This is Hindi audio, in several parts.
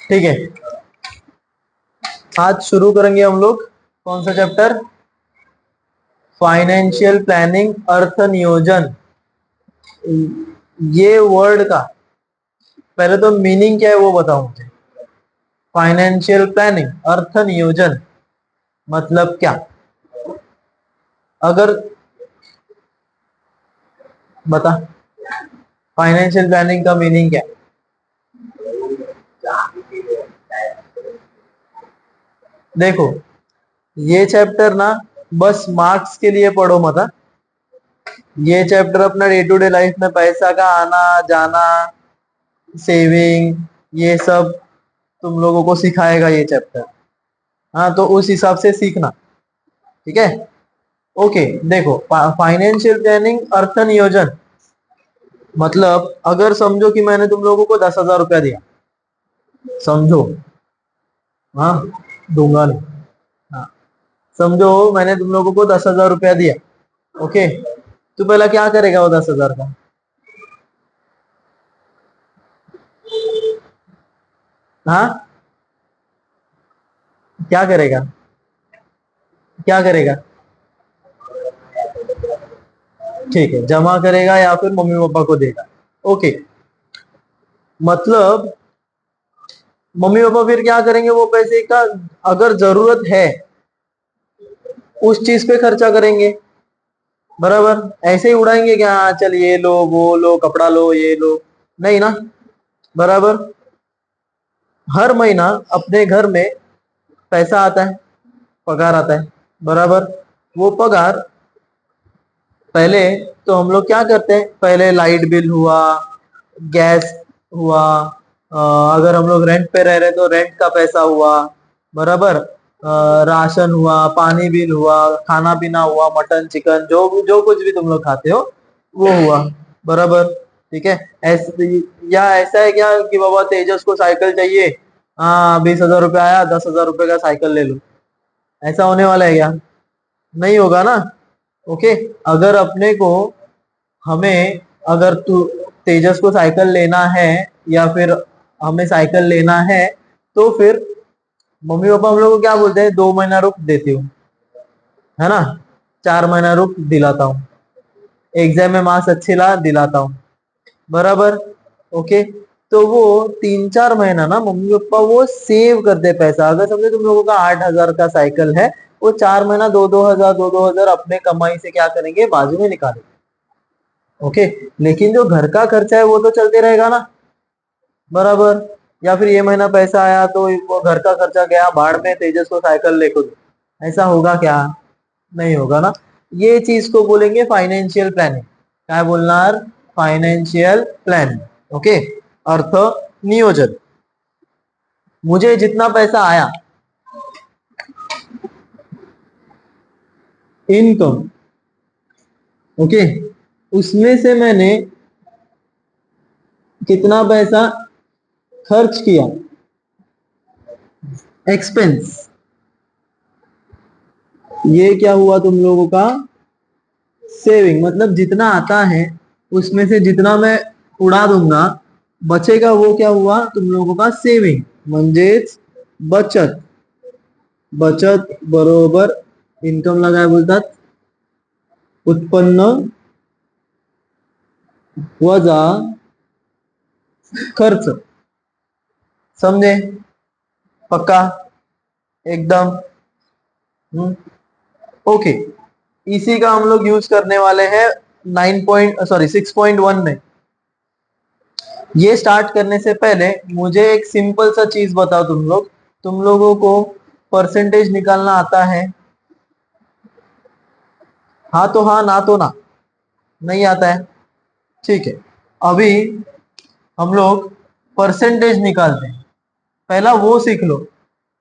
ठीक है, आज शुरू करेंगे हम लोग कौन सा चैप्टर? फाइनेंशियल प्लानिंग, अर्थ नियोजन। ये वर्ड का पहले तो मीनिंग क्या है वो बताओ मुझे। फाइनेंशियल प्लानिंग, अर्थ नियोजन मतलब क्या? अगर बता, फाइनेंशियल प्लानिंग का मीनिंग क्या? देखो, ये चैप्टर ना बस मार्क्स के लिए पढ़ो मत, हाँ? ये चैप्टर अपना डे टू डे लाइफ में पैसा का आना जाना, सेविंग, ये सब तुम लोगों को सिखाएगा ये चैप्टर। हाँ, तो उस हिसाब से सीखना, ठीक है? ओके, देखो, फाइनेंशियल प्लानिंग, अर्थ नियोजन मतलब अगर समझो कि मैंने तुम लोगों को 10,000 रुपया दिया, समझो, हाँ, दूंगा नहीं, हाँ, समझो मैंने तुम लोगों को 10,000 रुपया दिया। ओके, तो पहला क्या करेगा वो 10,000 का? हाँ, क्या करेगा? क्या करेगा? ठीक है, जमा करेगा या फिर मम्मी पापा को देगा। ओके, मतलब मम्मी पापा फिर क्या करेंगे वो पैसे का? अगर जरूरत है उस चीज पे खर्चा करेंगे, बराबर? ऐसे ही उड़ाएंगे क्या? हाँ, चल ये लो वो लो, कपड़ा लो ये लो, नहीं ना, बराबर? हर महीना अपने घर में पैसा आता है, पगार आता है, बराबर? वो पगार पहले तो हम लोग क्या करते हैं, पहले लाइट बिल हुआ, गैस हुआ, अगर हम लोग रेंट पे रह रहे तो रेंट का पैसा हुआ, बराबर? राशन हुआ, पानी बिल हुआ, खाना पीना हुआ, मटन चिकन जो कुछ भी तुम लोग खाते हो वो हुआ, बराबर? ठीक है, ऐसे या ऐसा है क्या कि बाबा तेजस को साइकिल चाहिए, हाँ 20,000 रुपया आया, 10,000 रुपये का साइकिल ले लो, ऐसा होने वाला है क्या? नहीं होगा ना। ओके, अगर अपने को हमें अगर तू तेजस को साइकिल लेना है या फिर हमें साइकिल लेना है तो फिर मम्मी पापा हम लोग को क्या बोलते हैं, 2 महीना रुक देती हूँ, है ना, 4 महीना रुक दिलाता हूँ, एग्जाम में मार्क्स अच्छे ला दिलाता हूँ, बराबर? ओके, तो वो 3-4 महीना ना मम्मी पापा वो सेव करते हैं पैसा। अगर समझे तुम लोगों का 8,000 का साइकिल है, वो 4 महीना 2-2 हजार 2-2 हजार अपने कमाई से क्या करेंगे, बाजू में निकालेंगे। ओके, लेकिन जो घर का खर्चा है वो तो चलते रहेगा ना, बराबर? या फिर ये महीना पैसा आया तो वो घर का खर्चा गया बाढ़ में, तेजस को साइकिल लेकर दो, ऐसा होगा क्या? नहीं होगा ना। ये चीज को बोलेंगे फाइनेंशियल प्लानिंग। क्या बोलना? Financial planning. ओके, अर्थ नियोजन। मुझे जितना पैसा आया, इनकम, ओके, उसमें से मैंने कितना पैसा खर्च किया, एक्सपेंस, ये क्या हुआ तुम लोगों का? सेविंग। मतलब जितना आता है उसमें से जितना मैं उड़ा दूंगा, बचेगा वो क्या हुआ तुम लोगों का? सेविंग, म्हणजेच बचत। बचत बरोबर इन्कम लगाय बोलतात, उत्पन्न वजा खर्च। समझे? पक्का? एकदम? ओके, इसी का हम लोग यूज करने वाले हैं 6.1 में। ये स्टार्ट करने से पहले मुझे एक सिंपल सा चीज बताओ, तुम लोगों को परसेंटेज निकालना आता है? हाँ तो हाँ, ना तो ना। नहीं आता है? ठीक है, अभी हम लोग परसेंटेज निकालते हैं। पहला वो सीख लो,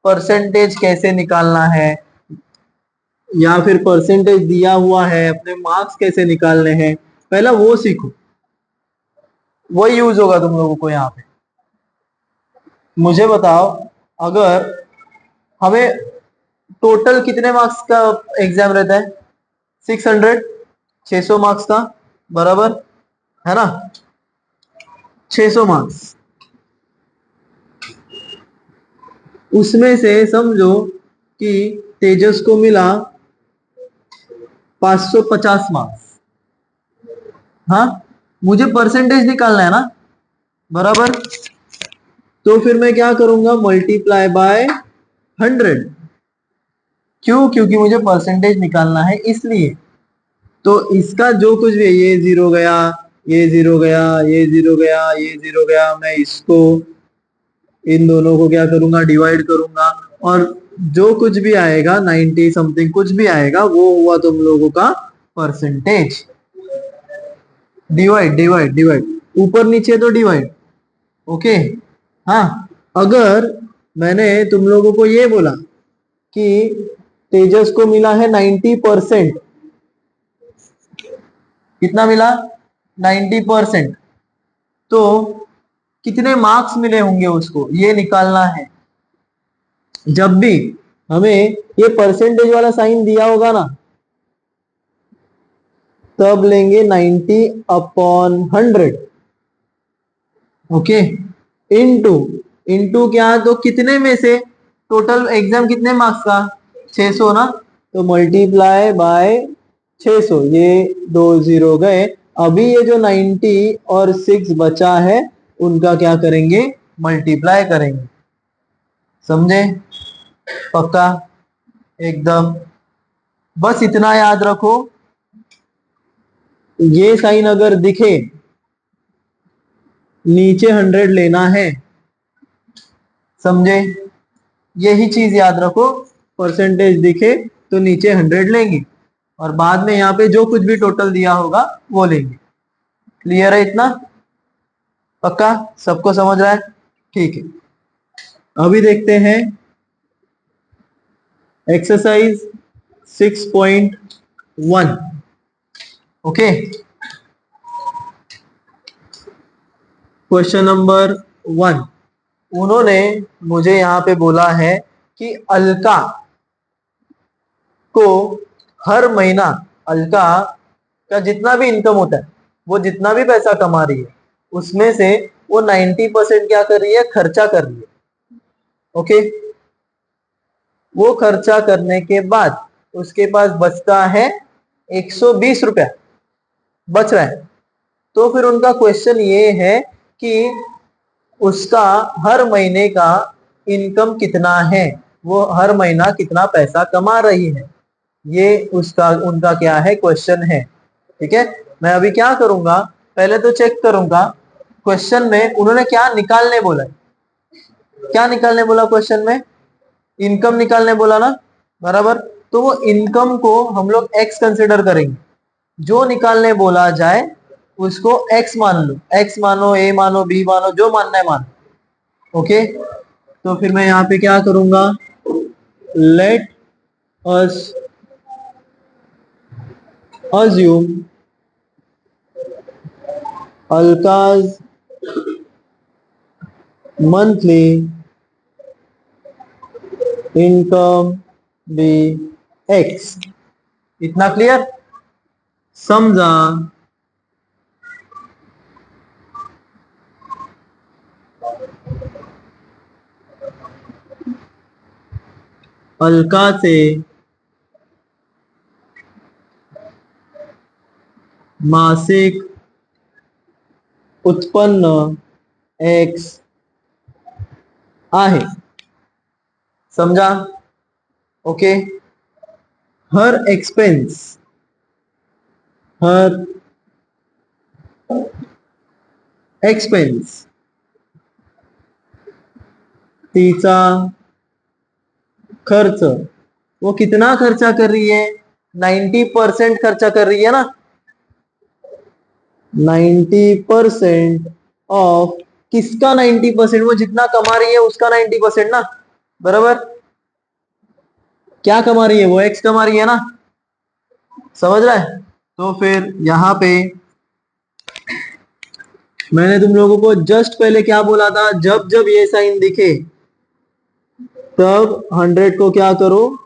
परसेंटेज कैसे निकालना है, या फिर परसेंटेज दिया हुआ है अपने मार्क्स कैसे निकालने हैं, पहला वो सीखो, वही यूज होगा तुम लोगों को यहाँ पे। मुझे बताओ, अगर हमें टोटल कितने मार्क्स का एग्जाम रहता है? 600, 600 मार्क्स का, बराबर है ना? 600 मार्क्स, उसमें से समझो कि तेजस को मिला 550 मार्क्स। हाँ, मुझे परसेंटेज निकालना है ना, बराबर। तो फिर मैं क्या करूंगा, मल्टीप्लाई बाय 100। क्यों? क्योंकि मुझे परसेंटेज निकालना है इसलिए। तो इसका जो कुछ भी है, ये जीरो गया, ये जीरो गया, ये जीरो गया, ये जीरो गया, मैं इसको इन दोनों को क्या करूंगा, डिवाइड करूंगा, और जो कुछ भी आएगा 90 समथिंग कुछ भी आएगा वो हुआ तुम लोगों का परसेंटेज। डिवाइड डिवाइड डिवाइड, ऊपर नीचे तो डिवाइड। ओके। हाँ, अगर मैंने तुम लोगों को ये बोला कि तेजस को मिला है 90%, कितना मिला, 90%, तो कितने मार्क्स मिले होंगे उसको, ये निकालना है। जब भी हमें ये परसेंटेज वाला साइन दिया होगा ना, तब लेंगे 90/100। ओके, इनटू, इनटू क्या, तो कितने में से, टोटल एग्जाम कितने मार्क्स का, 600 ना, तो मल्टीप्लाई बाय 600, ये 2 जीरो गए। अभी ये जो 90 और 6 बचा है उनका क्या करेंगे, मल्टीप्लाई करेंगे। समझे? पक्का? एकदम। बस इतना याद रखो, ये साइन अगर दिखे, नीचे 100 लेना है। समझे? यही चीज याद रखो, परसेंटेज दिखे तो नीचे 100 लेंगे, और बाद में यहाँ पे जो कुछ भी टोटल दिया होगा वो लेंगे। क्लियर है इतना? पक्का? सबको समझ रहा है? ठीक है, अभी देखते हैं एक्सरसाइज 6.1। Okay, question number 1। उन्होंने मुझे यहाँ पे बोला है कि अलका को हर महीना, अलका का जितना भी इनकम होता है, वो जितना भी पैसा कमा रही है, उसमें से वो 90% क्या कर रही है, खर्चा कर रही है। ओके, वो खर्चा करने के बाद उसके पास बचता है 120 रुपया बच रहा है। तो फिर उनका क्वेश्चन ये है कि उसका हर महीने का इनकम कितना है, वो हर महीना कितना पैसा कमा रही है, ये उसका उनका क्या है, क्वेश्चन है। ठीक है, मैं अभी क्या करूंगा, पहले तो चेक करूंगा क्वेश्चन में उन्होंने क्या निकालने बोला है। क्या निकालने बोला क्वेश्चन में, इनकम निकालने बोला ना, बराबर। तो वो इनकम को हम लोग एक्स कंसिडर करेंगे, जो निकालने बोला जाए उसको एक्स मान लो, एक्स मानो, ए मानो, बी मानो, जो मानना है मानो। ओके, तो फिर मैं यहाँ पे क्या करूंगा, let us assume Alka's monthly income be X। इतना क्लियर? समझा? अलका से मासिक उत्पन्न X आहे। समझा? ओके, हर एक्सपेंस, हर एक्सपेंस तीचा खर्च, वो कितना खर्चा कर रही है, 90% खर्चा कर रही है ना, 90% ऑफ किसका 90%, वो जितना कमा रही है उसका 90% ना, बराबर। क्या कमा रही है वो, एक्स कमा रही है ना, समझ रहा है? तो फिर यहां पे मैंने तुम लोगों को जस्ट पहले क्या बोला था, जब जब ये साइन दिखे तब 100 को क्या करो,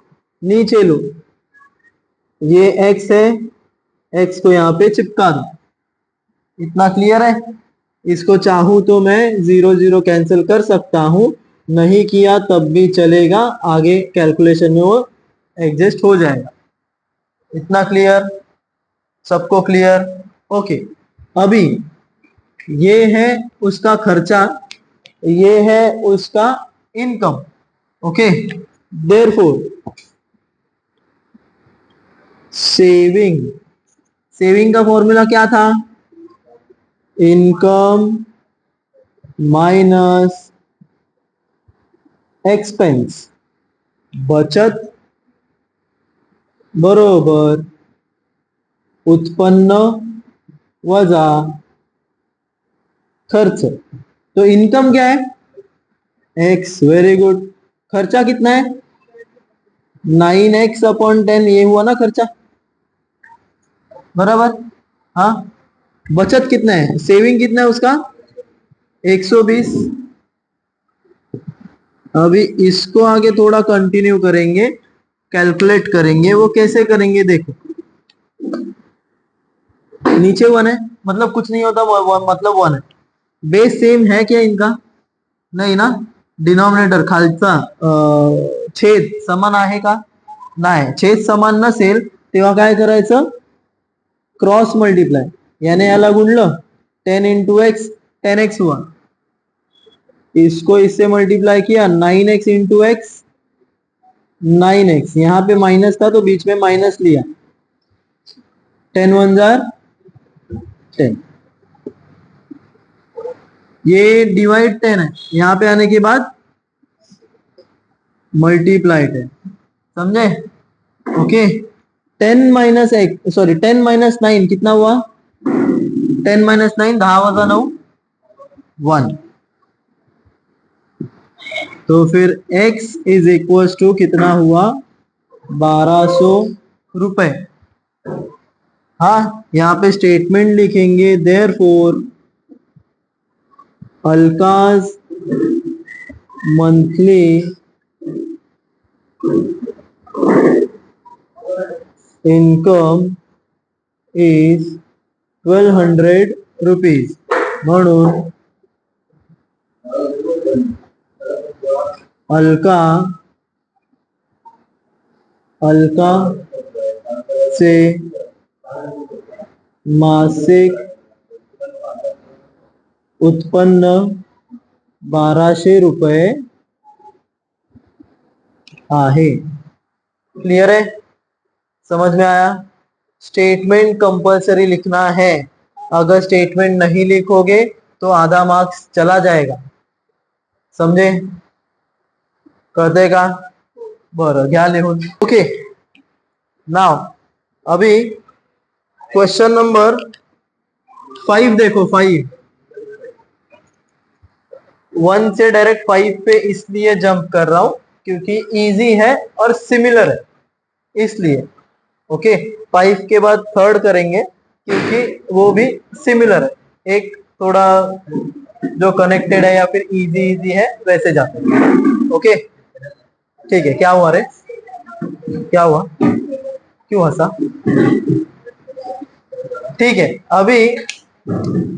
नीचे लो। ये एक्स है, एक्स को यहां पे चिपका दो। इतना क्लियर है? इसको चाहूं तो मैं 0 0 कैंसिल कर सकता हूं, नहीं किया तब भी चलेगा, आगे कैलकुलेशन में वो एडजस्ट हो जाएगा। इतना क्लियर? सबको क्लियर? ओके। अभी ये है उसका खर्चा, ये है उसका income. Okay, therefore saving, saving का फॉर्मूला क्या था? इनकम माइनस एक्सपेंस, बचत बरोबर उत्पन्न वजा खर्च। तो इनकम क्या है? X, very good. खर्चा कितना है? 9x/10, ये हुआ ना खर्चा, बराबर। हाँ, बचत कितना है, सेविंग कितना है उसका? 120। अभी इसको आगे थोड़ा कंटिन्यू करेंगे, कैलकुलेट करेंगे। वो कैसे करेंगे देखो, नीचे 1 है मतलब कुछ नहीं होता, मतलब 1 है। बेस सेम है क्या इनका? नाही ना. डिनॉमिनेटर खालचा छेद समान आहे का? नाही. छेद समान नसेल तेव्हा काय करायचं? क्रॉस मल्टीप्लाय, याने याला गुणलं 10 इंटू एक्स, 10x हुआ। इसको इससे मल्टीप्लाई किया, 9x इंटू एक्स, 9x। यहाँ पे माइनस था तो बीच में माइनस लिया, 10 1 जार 10। ये डिवाइड 10 है, यहाँ पे आने के बाद मल्टीप्लाइड है, समझे? Okay. 10 minus x, sorry 10 minus 9 कितना हुआ? 10 माइनस 9, 10 वजा 9, 1। तो फिर x इज इक्वल टू कितना हुआ? 1200 रुपए। हाँ, यहाँ पे स्टेटमेंट लिखेंगे, therefore Alka's monthly income is 1200 rupees. म्हणून अलका से मासिक उत्पन्न 1200 रुपये आहे। क्लियर है? समझ में आया? स्टेटमेंट कंपलसरी लिखना है, अगर स्टेटमेंट नहीं लिखोगे तो आधा मार्क्स चला जाएगा, समझे? करते का? बरं, घ्या लिहून। ओके, नाउ अभी क्वेश्चन नंबर 5 देखो। 5, 1 से डायरेक्ट 5 पे इसलिए जंप कर रहा हूं क्योंकि इजी है और सिमिलर है, इसलिए। ओके, 5 के बाद थर्ड करेंगे क्योंकि वो भी सिमिलर है, एक थोड़ा जो कनेक्टेड है या फिर इजी इजी है वैसे जाते हैं। ओके, ठीक है। क्या हुआ रे? क्या हुआ? क्यों हंसा? ठीक है। अभी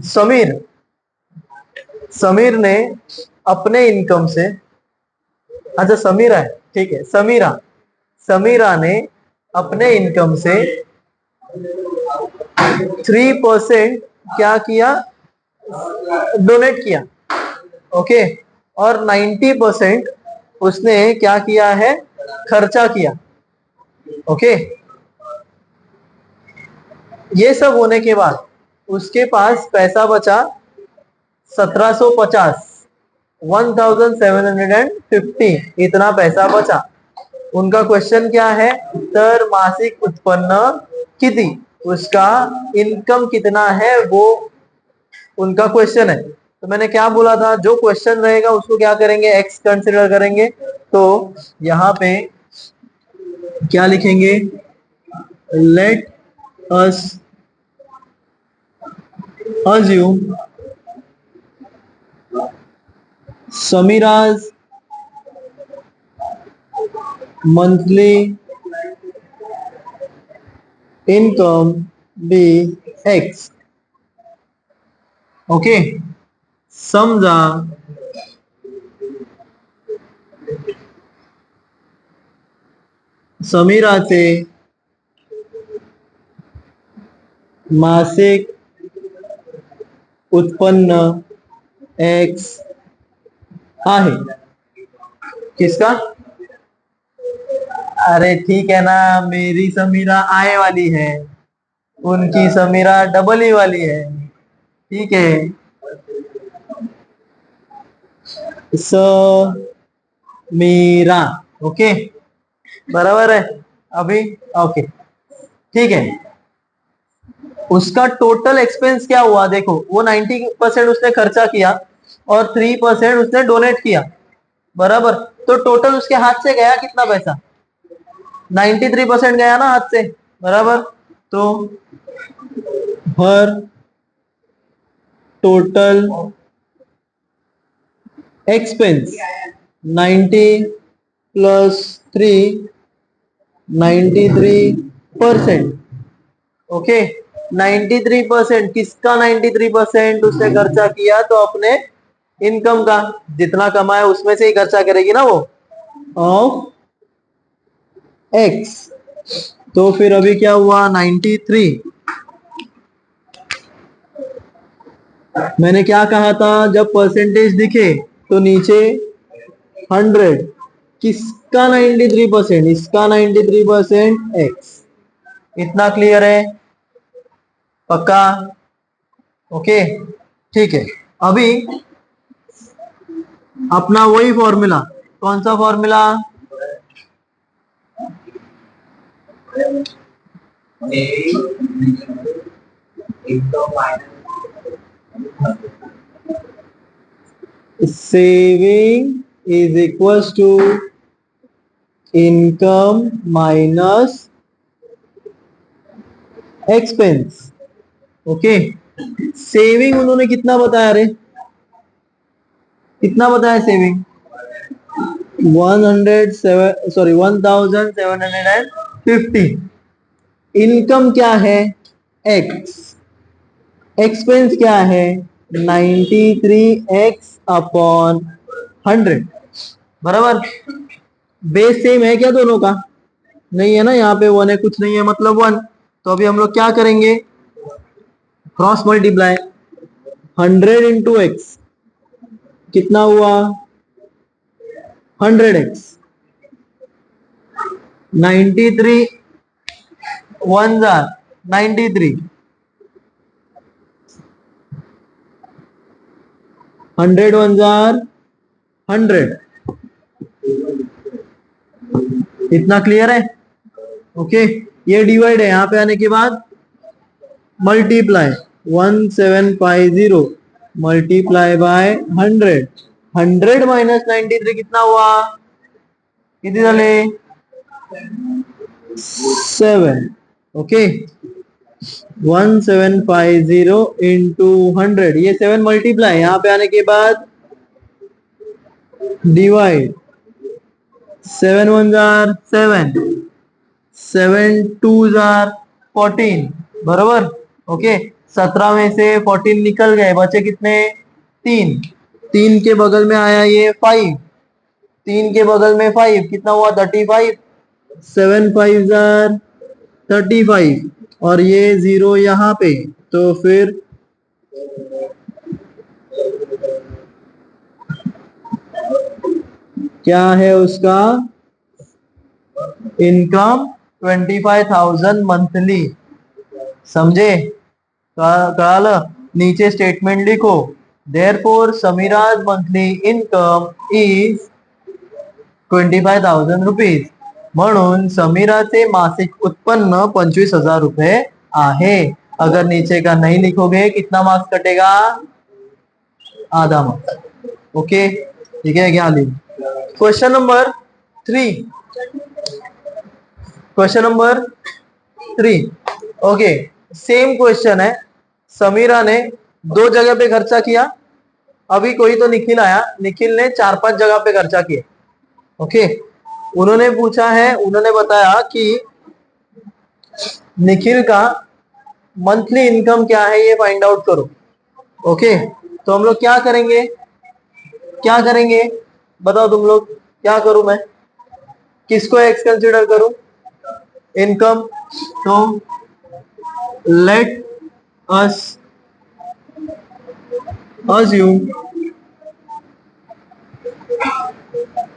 समीर समीर ने अपने इनकम से, अच्छा समीरा है, ठीक है, समीरा ने अपने इनकम से 3% क्या किया? डोनेट किया। ओके, और 90% उसने क्या किया है? खर्चा किया। ओके, ये सब होने के बाद उसके पास पैसा बचा 1750, 1750, इतना पैसा बचा। उनका क्वेश्चन क्या है? तर मासिक उत्पन्न किती, उसका इनकम कितना है, वो उनका क्वेश्चन है। तो मैंने क्या बोला था, जो क्वेश्चन रहेगा उसको क्या करेंगे? एक्स कंसिडर करेंगे। तो यहाँ पे क्या लिखेंगे? Let us assume Samira's monthly income be X. Okay, समजा समीराचे मासिक उत्पन्न एक्स आहे. किसका? अरे ठीक है ना, मेरी समीरा आय वाली है, उनकी समीरा डबल ई वाली है. ठीक है. समीरा. ओके, बराबर है अभी. ओके ठीक है. उसका टोटल एक्सपेंस क्या हुआ देखो, वो 90% उसने खर्चा किया और 3% उसने डोनेट किया, बराबर. तो टोटल उसके हाथ से गया कितना पैसा? 93% गया ना हाथ से, बराबर. तो हर टोटल एक्सपेंस 90 प्लस 3 93%. ओके, 93%. किसका 93% उसने खर्चा किया? तो अपने इनकम का, जितना कमाया उसमें से ही खर्चा करेगी ना वो, ऑफ एक्स. तो फिर अभी क्या हुआ? 93. मैंने क्या कहा था, जब परसेंटेज दिखे तो नीचे 100. किसका 93%? इसका 93% एक्स. इतना क्लियर है? पक्का? ओके ठीक है. अभी अपना वही फॉर्मूला. कौन सा formula? Saving is equals to income minus expense. Okay. Saving उन्होंने कितना बताया रे? कितना बताया सेविंग? 1750. इनकम क्या है? एक्स. एक्सपेंस क्या है? 93x upon 100. बराबर. बेस सेम है क्या दोनों का? नहीं है ना, यहाँ पे 1 है, कुछ नहीं है मतलब 1. तो अभी हम लोग क्या करेंगे? Cross multiply. 100 इंटू एक्स कितना हुआ? 100x. 93 1 जार 93. 100 1 जार 100. इतना क्लियर है? ओके. ये डिवाइड है, यहां पे आने के बाद मल्टीप्लाई. 1750 multiply by 100. 100 माइनस 93 कितना हुआ? किती झाले? 7. ओके. 1750 इंटू 100. ये 7 मल्टीप्लाई, यहां पे आने के बाद डिवाइड. 7 1 जार 7. 7 2 जार 14. बराबर. ओके. 17 में से 14 निकल गए, बचे कितने? 3. 3 के बगल में आया ये 5. 3 के बगल में 5 कितना हुआ? 35. 7 5 जार 35 और ये 0 यहाँ पे. तो फिर क्या है उसका? Income 25,000 monthly. समझे? कल नीचे स्टेटमेंट लिखो. Therefore Sameera's monthly income is 25,000 rupees. म्हणून समीराचे मासिक उत्पन्न 25,000 रुपये आहे. अगर नीचे का नहीं लिखोगे कितना मार्क्स कटेगा? आधा मार्क्स. ओके ठीक है. क्या लिख? Question number 3. Question number 3. Okay, same question है. समीरा ने 2 जगह पे खर्चा किया. अभी कोई तो निखिल आया, निखिल ने 4-5 जगह पे खर्चा किया. ओके. उन्होंने पूछा है, उन्होंने बताया कि निखिल का मंथली इनकम क्या है ये फाइंड आउट करो. ओके. तो हम लोग क्या करेंगे? क्या करेंगे बताओ तुम लोग? क्या करूं मैं? किसको एक्स कंसीडर करूं? इनकम। तो let us assume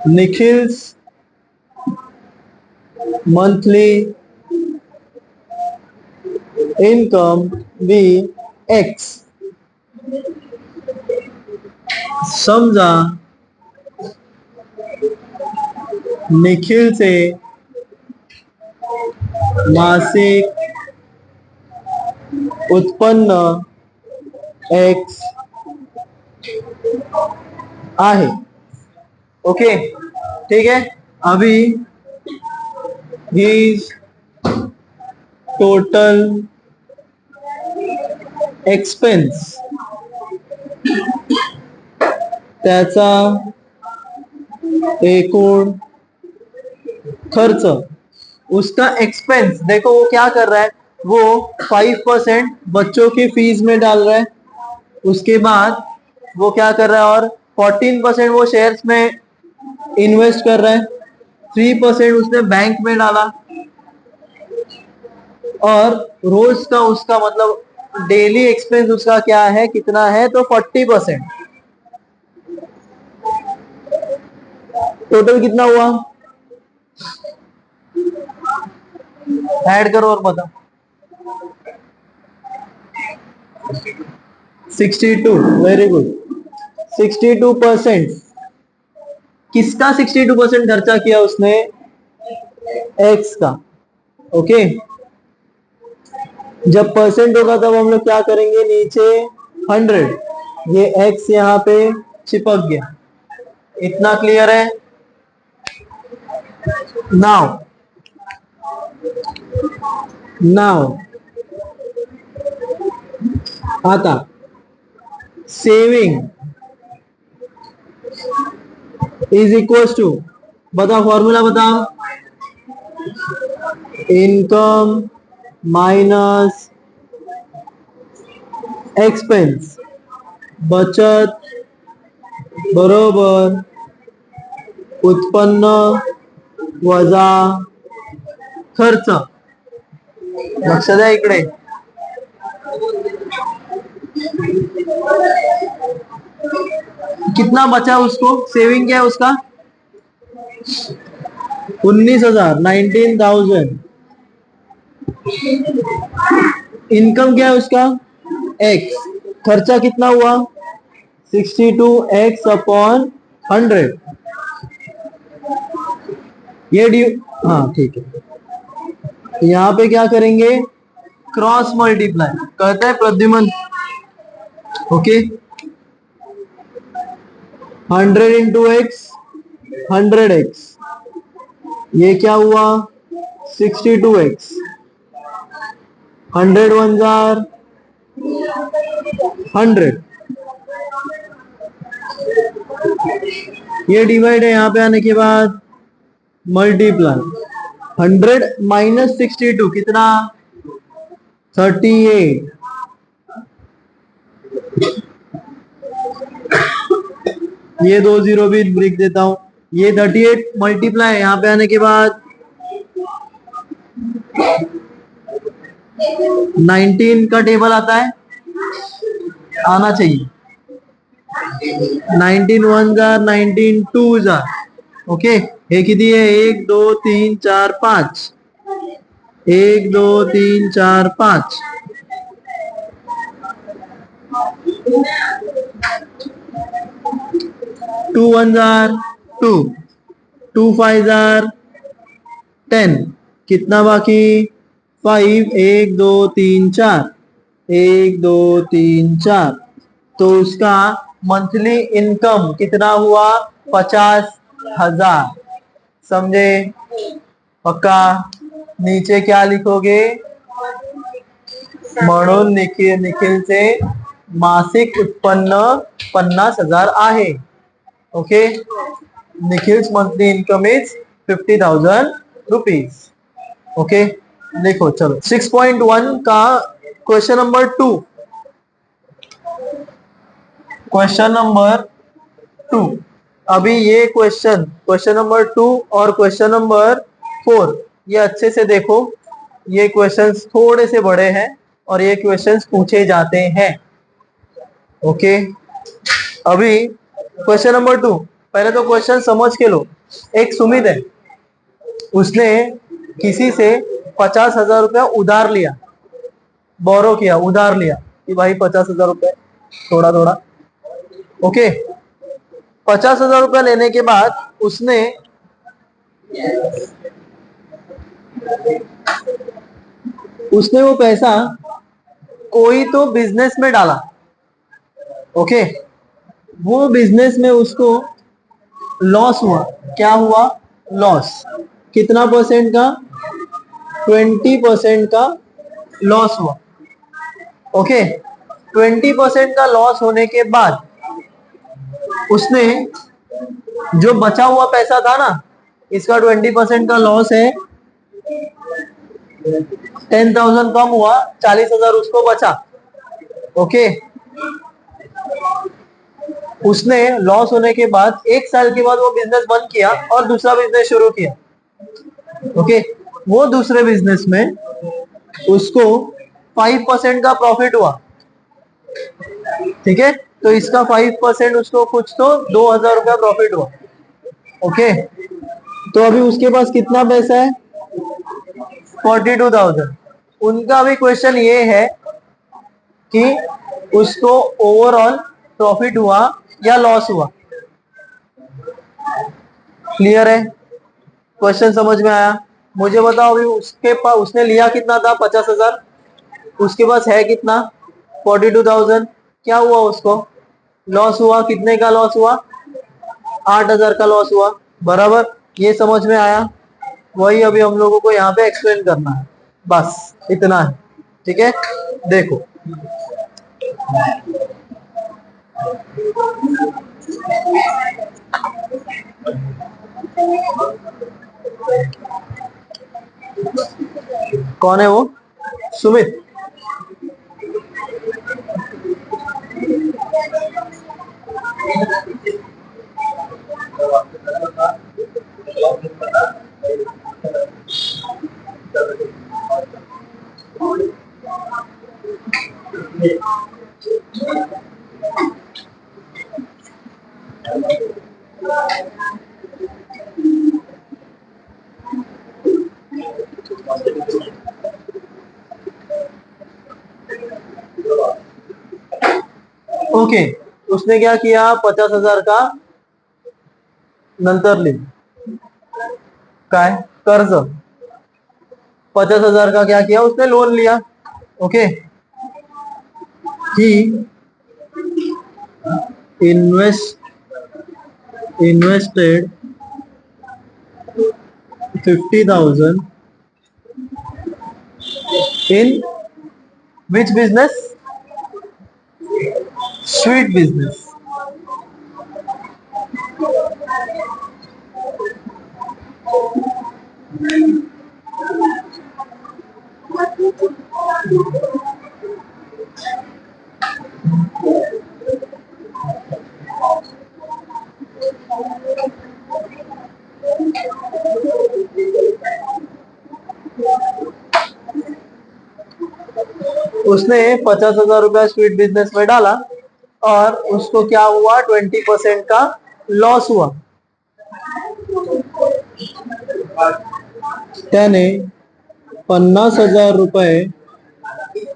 Nikhil's monthly income be X। समझा निखिल से मासिक उत्पन्न X आहे। ओके ठीक है। अभी his total expense त्याचा एकूण खर्च, उसका एक्सपेंस देखो वो क्या कर रहा है, वो 5% बच्चों की फीस में डाल रहा है। उसके बाद वो क्या कर रहा है, और 14% वो शेयर्स में इन्वेस्ट कर रहा है, 3% उसने बैंक में डाला, और रोज का उसका मतलब डेली एक्सपेंस उसका क्या है, कितना है, तो 40%। टोटल कितना हुआ, ऐड करो और बताओ। 62, वेरी गुड। 62%। किसका 62% खर्चा किया उसने, एक्स का। ओके जब परसेंट होगा तब हम लोग क्या करेंगे, नीचे 100, ये एक्स यहाँ पे चिपक गया। इतना क्लियर है। नाउ आता सेविंग इज इक्वल टू, बताओ फॉर्मूला बताओ, इनकम माइनस एक्सपेंस, बचत बरोबर उत्पन्न वजा खर्च। लक्ष द्या इकडे। कितना बचा उसको, सेविंग क्या है उसका, 19,000, 19,000। इनकम क्या है उसका, एक्स। खर्चा कितना हुआ, 62x अपॉन 100। ये डी, हाँ ठीक है। यहाँ पे क्या करेंगे, क्रॉस मल्टीप्लाई कहता है Pradyuman. Okay 100 into x 100x, ये क्या हुआ 62x, 100 वन जार 100, ये डिवाइड है यहाँ पे आने के बाद मल्टीप्लाई। 100 माइनस 62 कितना, 38। ये 2 जीरो भी लिख देता हूं, ये 38 मल्टीप्लाई यहाँ पे आने के बाद 19 का टेबल आता है, आना चाहिए। 19 one jar 19 two jar, okay ये कितनी है, 1 2 3 4 5, 1 2 3 4 5, 2 वन जार 2, 2 फाइव जार 10, कितना बाकी 5, 1 2 3 4, 1 2 3 4। तो उसका मंथली इनकम कितना हुआ, 50,000। समझे, पक्का। नीचे क्या लिखोगे, म्हणून निखिल से मासिक उत्पन्न 50,000 आहे। Okay Nikhil's monthly income is 50,000 rupees. Okay देखो चलो 6.1 का क्वेश्चन नंबर 2, क्वेश्चन नंबर 2। अभी ये क्वेश्चन नंबर 2 और क्वेश्चन नंबर 4 ये अच्छे से देखो, ये क्वेश्चंस थोड़े से बड़े हैं और ये क्वेश्चंस पूछे जाते हैं। ओके, अभी क्वेश्चन नंबर 2, पहले तो क्वेश्चन समझ के लो। एक सुमित है, उसने किसी से 50,000 रुपया उधार लिया, बोरो किया, उधार लिया कि भाई 50,000 रुपये थोड़ा थोड़ा। ओके, 50,000 रुपया लेने के बाद उसने वो पैसा कोई तो बिजनेस में डाला। ओके, वो बिजनेस में उसको लॉस हुआ। क्या हुआ? लॉस। कितना परसेंट का? 20% का लॉस हुआ। ओके, 20% का लॉस होने के बाद उसने जो बचा हुआ पैसा था ना, इसका 20% का लॉस है, 10,000 कम हुआ, 40,000 उसको बचा। ओके, उसने लॉस होने के बाद 1 साल के बाद वो बिजनेस बंद किया और दूसरा बिजनेस शुरू किया। ओके, वो दूसरे बिजनेस में उसको 5% का प्रॉफिट हुआ। ठीक है, तो इसका 5% उसको कुछ तो 2,000 रुपया प्रॉफिट हुआ। ओके, तो अभी उसके पास कितना पैसा है? 42,000। उनका भी क्वेश्चन ये है कि उसको ओवरऑल प्रॉफिट हुआ या लॉस हुआ। क्लियर है? क्वेश्चन समझ में आया? मुझे बताओ, अभी उसके पास उसने लिया कितना था? 50,000। उसके पास है कितना? 42,000। क्या हुआ? उसको लॉस हुआ। कितने का लॉस हुआ? 8,000 का लॉस हुआ। बराबर, ये समझ में आया? वही अभी हम लोगों को यहाँ पे एक्सप्लेन करना है, बस इतना है। ठीक है, देखो कौन है वो? सुमित। ओके, उसने क्या किया? 50,000 का नंतर लिंक काय कर्ज, 50,000 का क्या किया उसने? लोन लिया। Okay, he invested 50,000 in which business? Sweet business. उसने 50,000 रुपया स्वीट बिजनेस में डाला और उसको क्या हुआ? 20% का लॉस हुआ। त्याने 50,000 रुपये,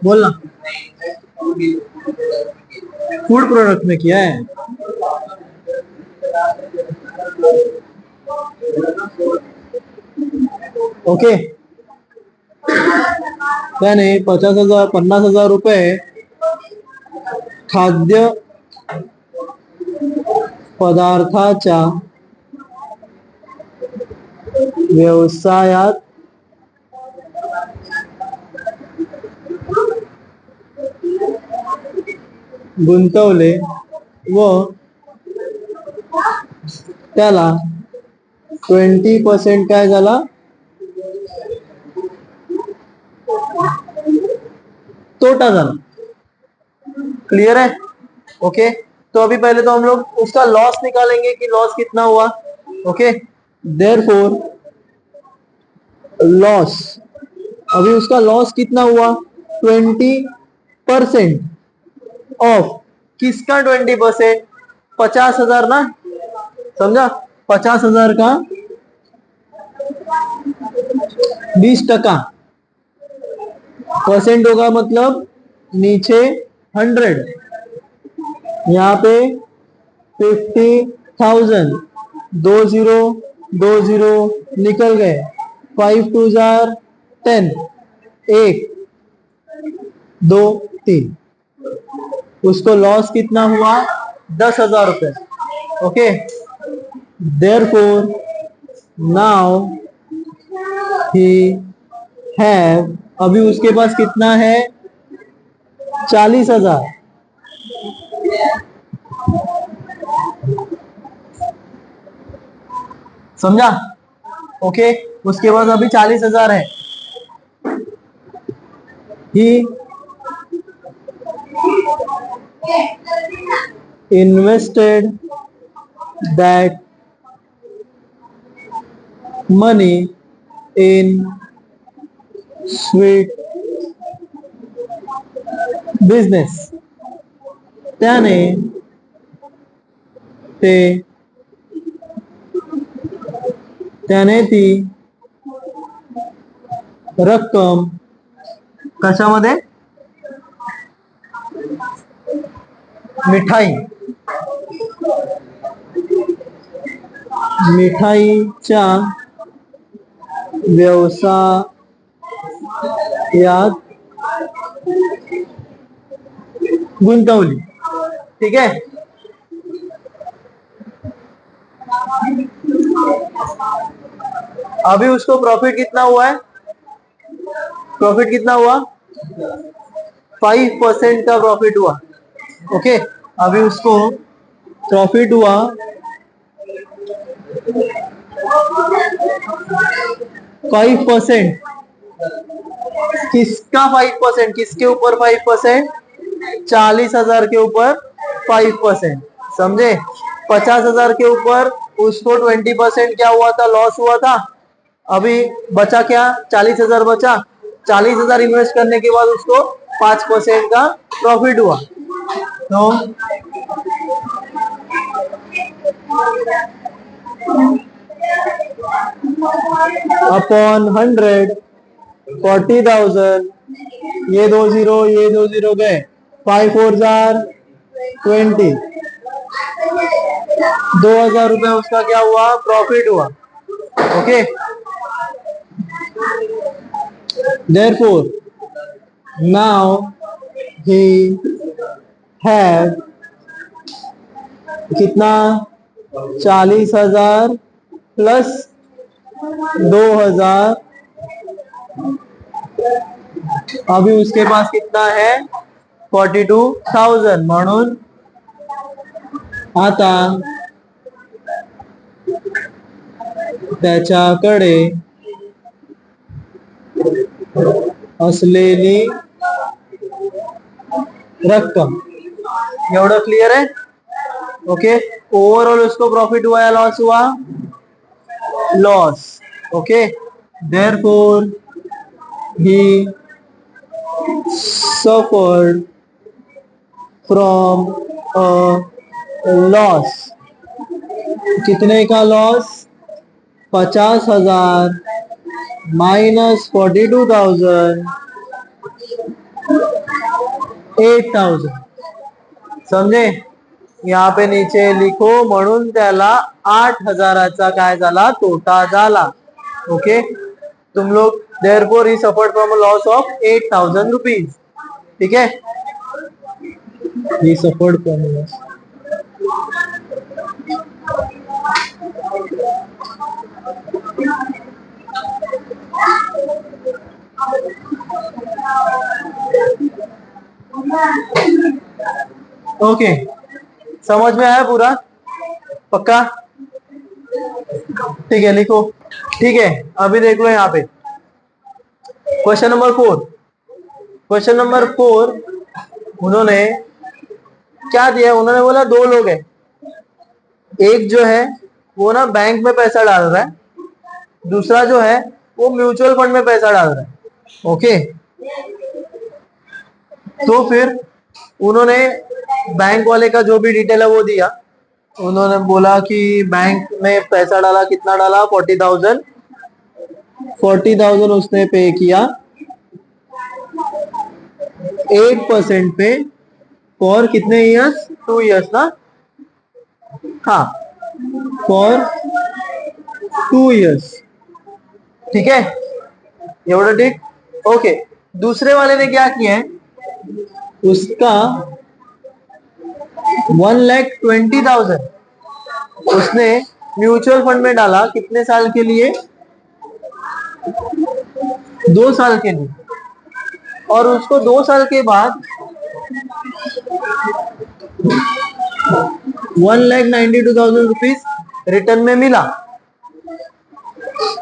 बोलना, फूड प्रोडक्ट में किया है। ओके, त्याने 50,000 रुपये खाद्य पदार्थाच्या व्यवसायात गुंतवले व त्याला 20% काय झाला? तोटा झाला। क्लियर है? ओके, तो अभी पहले तो हम लोग उसका लॉस निकालेंगे कि लॉस कितना हुआ। Okay, therefore loss. अभी उसका लॉस कितना हुआ? 20% ऑफ। किसका 20%? 50,000 ना, समझा? 50,000 का 20% परसेंट होगा, मतलब नीचे 100, यहाँ पे 50,000, 20 निकल गए, 5 2 जार 10, 1 2 3, उसको लॉस कितना हुआ? 10,000 रुपए। Okay, therefore now he have, अभी उसके पास कितना है? 40,000। समझा? ओके, उसके पास अभी 40,000 है। ही invested that money in sweet business. त्याने ती रक्कम कशामध्ये? मिठाईच्या व्यवसायात गुंतवली। ठीक है, अभी उसको प्रॉफिट कितना हुआ है? प्रॉफिट कितना हुआ? 5% का प्रॉफिट हुआ। ओके, अभी उसको प्रॉफिट हुआ 5%। किसका 5%? किसके ऊपर 5%? 40,000 के ऊपर 5%। समझे? 50,000 के ऊपर उसको 20% क्या हुआ था? लॉस हुआ था। अभी बचा क्या? 40,000 बचा। 40,000 इन्वेस्ट करने के बाद उसको 5% का प्रॉफिट हुआ। तो अपॉन 100, 40,000, ये 2 0 गए, 5 4 जार 20, 2,000 रुपए उसका क्या हुआ? प्रॉफिट हुआ। Okay, therefore now he have कितना? 40,000 प्लस 2,000, अभी उसके पास कितना है? 42,000। म्हणून आता त्याच्याकडे असलेली रक्कम। एवढं क्लियर है? ओके, ओवरऑल उसको प्रॉफिट हुआ या लॉस हुआ? Loss. Okay, therefore he suffered from a loss। कितने का लॉस? 50,000 माइनस 42,000, 8,000। समझे? यहाँ पे नीचे लिखो, म्हणून त्याला 8,000चा काय झाला? तोटा झाला। ओके, तुम लोग therefore he suffered from a loss of 8,000 rupees। ठीक है, he suffered from a loss। Okay, समझ में आया पूरा? पक्का? ठीक है, लिखो। ठीक है, अभी देख लो यहाँ पे क्वेश्चन नंबर 4। क्वेश्चन नंबर 4 उन्होंने क्या दिया? उन्होंने बोला 2 लोग हैं, एक जो है वो ना बैंक में पैसा डाल रहा है, दूसरा जो है वो म्यूचुअल फंड में पैसा डाल रहा है। ओके, तो फिर उन्होंने बैंक वाले का जो भी डिटेल है वो दिया। उन्होंने बोला कि बैंक में पैसा डाला, कितना डाला, 40,000 उसने पे किया 8% पे फॉर कितने ईयर्स, 2 ईयर्स ना, हाँ फॉर 2 ईयर्स। ठीक है, एवढं ठीक। ओके, दूसरे वाले ने क्या किया है, उसका 1,20,000 उसने म्यूचुअल फंड में डाला, कितने साल के लिए, 2 साल के लिए, और उसको 2 साल के बाद 1,92,000 रुपीज रिटर्न में मिला।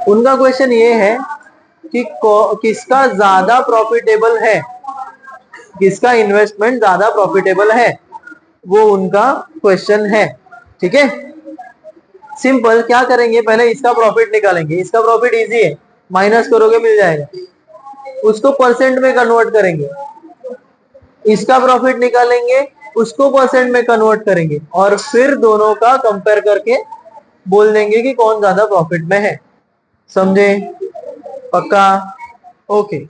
उनका क्वेश्चन ये है कि किसका ज्यादा प्रॉफिटेबल है, किसका इन्वेस्टमेंट ज्यादा प्रॉफिटेबल है, वो उनका क्वेश्चन है। ठीक है, सिंपल, क्या करेंगे, पहले इसका प्रॉफिट निकालेंगे। इसका प्रॉफिट इजी है, माइनस करोगे मिल जाएगा। उसको परसेंट में कन्वर्ट करेंगे, इसका प्रॉफिट निकालेंगे, उसको परसेंट में कन्वर्ट करेंगे, और फिर दोनों का कंपेयर करके बोल देंगे कि कौन ज्यादा प्रॉफिट में है। समझे? पक्का? ओके।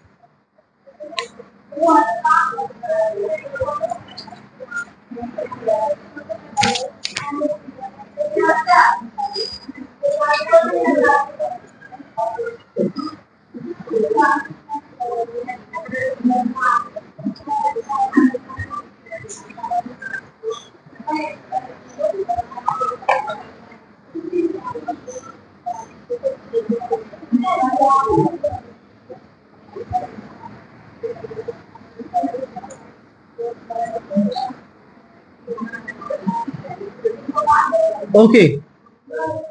ओके,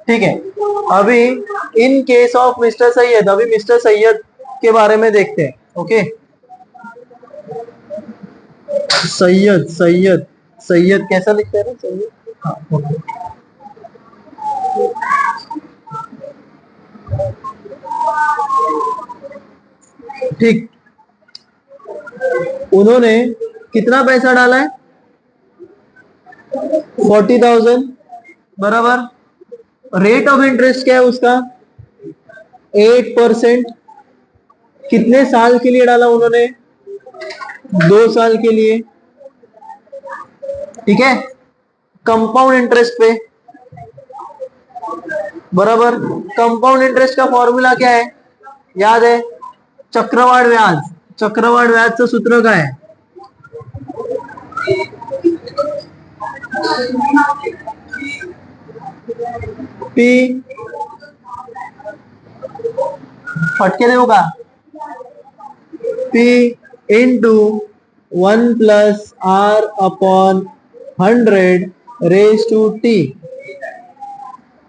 ठीक है। अभी in case of mister Syed, अभी मिस्टर सैयद के बारे में देखते हैं। ओके, सैयद सैयद सैयद कैसा लिखते हैं ना, सैयद, हाँ ओके। ठीक, उन्होंने कितना पैसा डाला है, 40,000 बराबर। रेट ऑफ इंटरेस्ट क्या है उसका, 8%। कितने साल के लिए डाला उन्होंने, 2 साल के लिए। ठीक है, कंपाउंड इंटरेस्ट पे बराबर। कंपाउंड इंटरेस्ट का फॉर्मूला क्या है, याद है, चक्रवाढ व्याज। चक्रवाढ व्याजचं सूत्र काय आहे, पी, फटके देऊ का, P into 1+R/100 raise to T.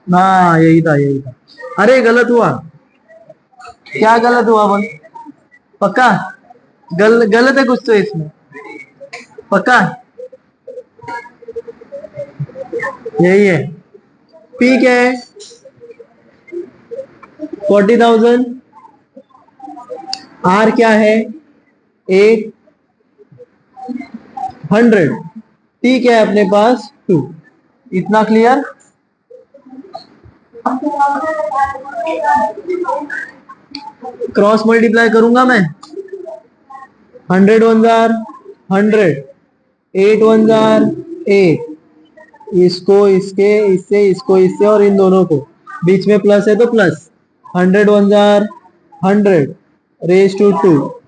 हाँ यही था, यही था। अरे गलत हुआ, क्या गलत हुआ बोल, पक्का गलत है कुछ तो इसमें, पक्का यही है। पी क्या है, 40,000। आर क्या है, 800। टी क्या है अपने पास, 2। इतना क्लियर? क्रॉस मल्टीप्लाई करूंगा मैं, 100 1 जार 100, 8 1 जार 8, इसको इसके इससे, इसको इससे, और इन दोनों को, बीच में प्लस है तो प्लस, 100 1 जार 100 रेज टू 2।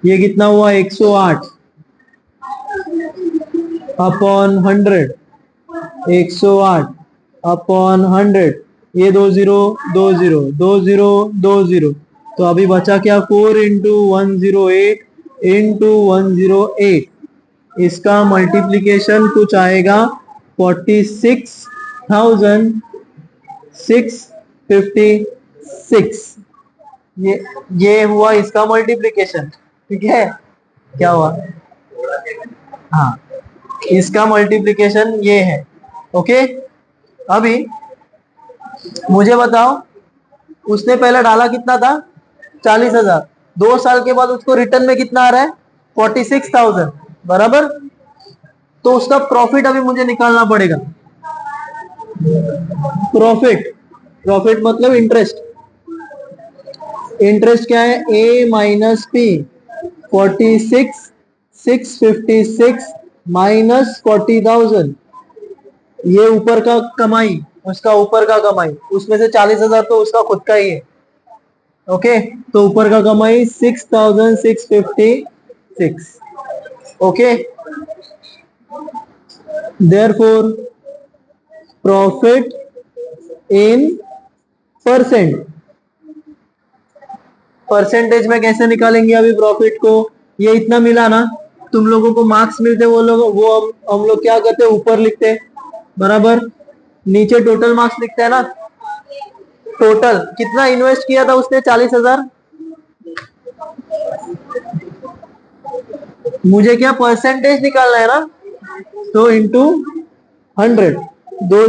ये कितना हुआ, 108 अपॉन 100, 108 अपॉन 100। ये 2 0 2 0 2 0 2 0, तो अभी बचा क्या, 4 इंटू 108 इंटू 108। इसका मल्टीप्लीकेशन कुछ आएगा 46,656। ये हुआ इसका मल्टीप्लीकेशन। ठीक है, क्या हुआ, हाँ इसका मल्टीप्लीकेशन ये है। ओके, अभी मुझे बताओ, उसने पहले डाला कितना था? 40,000। 2 साल के बाद उसको रिटर्न में कितना आ रहा है? 46,000। बराबर। तो उसका प्रॉफिट अभी मुझे निकालना पड़ेगा। प्रॉफिट, प्रॉफिट मतलब इंटरेस्ट। इंटरेस्ट क्या है? ए माइनस पी। 46,656 माइनस 40,000। ये ऊपर का कमाई, उसका ऊपर का कमाई, उसमें से 40,000 तो उसका खुद का ही है। ओके, तो ऊपर का कमाई 6,656। Okay, therefore profit in percent. Percentage में कैसे निकालेंगे अभी प्रॉफिट को? ये इतना मिला ना, तुम लोगों को मार्क्स मिलते, वो लोग वो हम लोग क्या करते हैं? ऊपर लिखते हैं। बराबर। नीचे टोटल मार्क्स लिखते हैं ना। टोटल कितना इन्वेस्ट किया था उसने? 40,000। मुझे क्या परसेंटेज निकालना है ना, तो इंटू 100। 2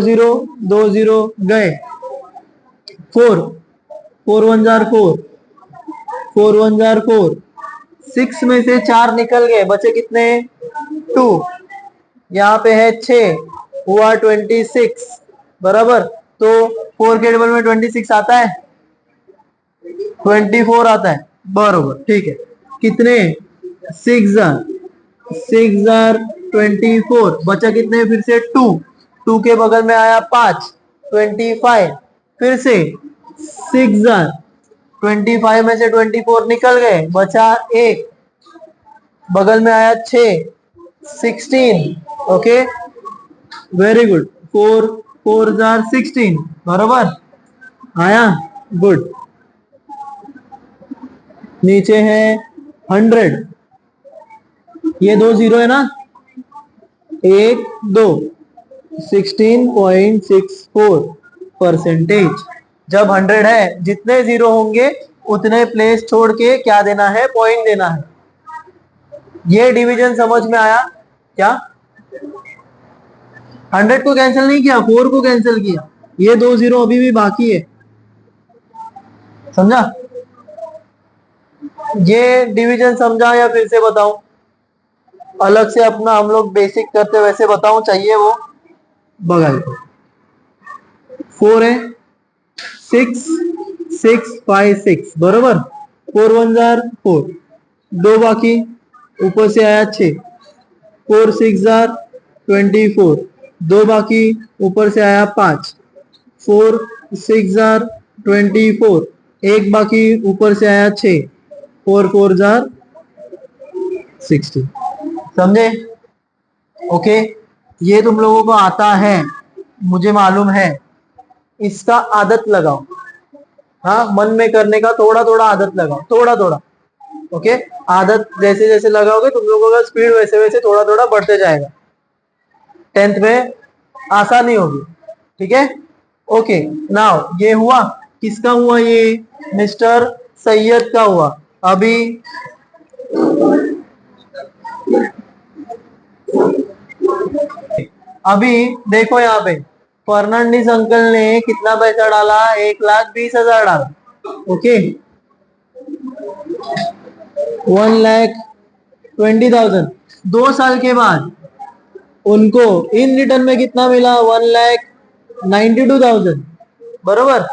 0 गए। 4 4 1 जार 4, 4 1 जार 4। 6 में से 4 निकल गए, बचे कितने? 2। यहाँ पे है 6, हुआ 26। बराबर। तो 4 के टेबल में 26 आता है? 24 आता है। बरोबर, ठीक है। कितने? 6 जार बचा कितने? फिर से 2। 2 के बगल में आया 5, 25। फिर से 6 जार 25 में से 24 निकल गए, बचा 1। बगल में आया 6, 16। Okay, very good. 4 4 जार 16। बराबर आया। गुड। नीचे है 100। ये 2 0 है ना, 1 2। 16.64 परसेंटेज। जब 100 है, जितने जीरो होंगे उतने प्लेस छोड़ के क्या देना है? पॉइंट देना है। ये डिवीजन समझ में आया क्या? 100 को कैंसिल नहीं किया, 4 को कैंसिल किया। ये 2 0 अभी भी बाकी है। समझा? ये डिवीजन समझा या फिर से बताऊं? अलग से अपना हम लोग बेसिक करते वैसे बताऊं? चाहिए वो? बगल 4 है, 6 6 5 6। बरोबर। 4 1 जार 4। 2 बाकी, ऊपर से आया 6। 4 6 जार 24। 2 बाकी, ऊपर से आया 5। 4 6 जार 24। 1 बाकी, ऊपर से आया 6। 4 4 जार 60। समझे? ओके, ये तुम लोगों को आता है, मुझे मालूम है। इसका आदत लगाओ। हाँ, मन में करने का थोड़ा थोड़ा आदत लगाओ, थोड़ा थोड़ा। ओके, आदत जैसे जैसे लगाओगे तुम लोगों का स्पीड वैसे वैसे थोड़ा थोड़ा बढ़ते जाएगा। 10th में आसानी होगी। ठीक है? ओके, नाउ ये हुआ, किसका हुआ? ये मिस्टर सैयद का हुआ। अभी देखो यहाँ पे, फर्नांडिस अंकल ने कितना पैसा डाला? 1,20,000 डाला। ओके, 1,20,000। 2 साल के बाद उनको इन रिटर्न में कितना मिला? 1,92,000। बरोबर।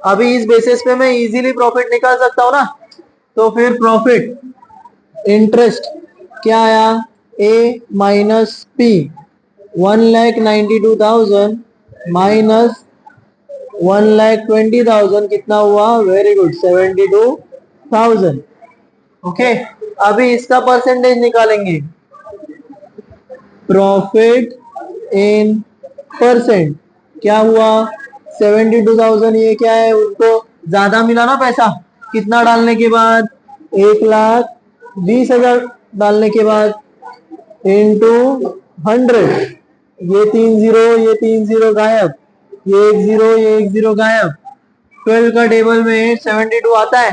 अभी इस बेसिस पे मैं इजीली प्रॉफिट निकाल सकता हूं ना। तो फिर प्रॉफिट इंटरेस्ट क्या आया? ए माइनस पी। 1,92,000 माइनस 1,20,000 कितना हुआ? Very good, 72,000। ओके, अभी इसका परसेंटेज निकालेंगे। प्रॉफिट इन परसेंट क्या हुआ? 72,000। ये क्या है? उनको ज्यादा मिला ना पैसा। कितना डालने के बाद? 1,20,000 डालने के बाद इंटू 100। ये 3 0, ये 3 0 गायब, ये 1 0, ये 1 0 गायब। 12 का टेबल में 72 आता है?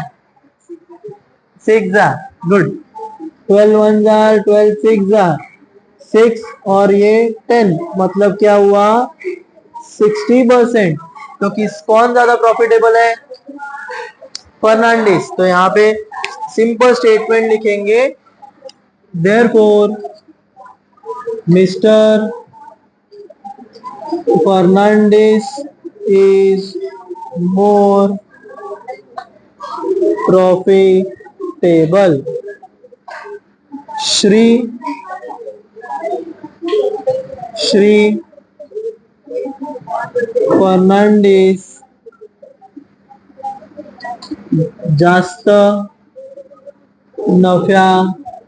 6 जा। गुड। 12 1 जार 12, 6 जा 6, और ये 10, मतलब क्या हुआ? 60%। तो कौन ज्यादा प्रॉफिटेबल है? फर्नांडिस। तो यहाँ पे सिंपल स्टेटमेंट लिखेंगे, therefore mister Fernandes is more profitable. Shri Fernandes जास्त नफ्यामध्ये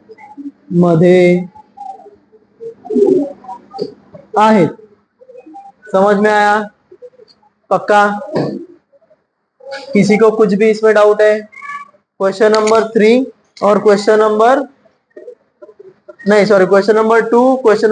आहेत। समझ में आया? पक्का? किसी को कुछ भी इसमें डाउट है? क्वेश्चन नंबर 3 और क्वेश्चन नंबर 2, क्वेश्चन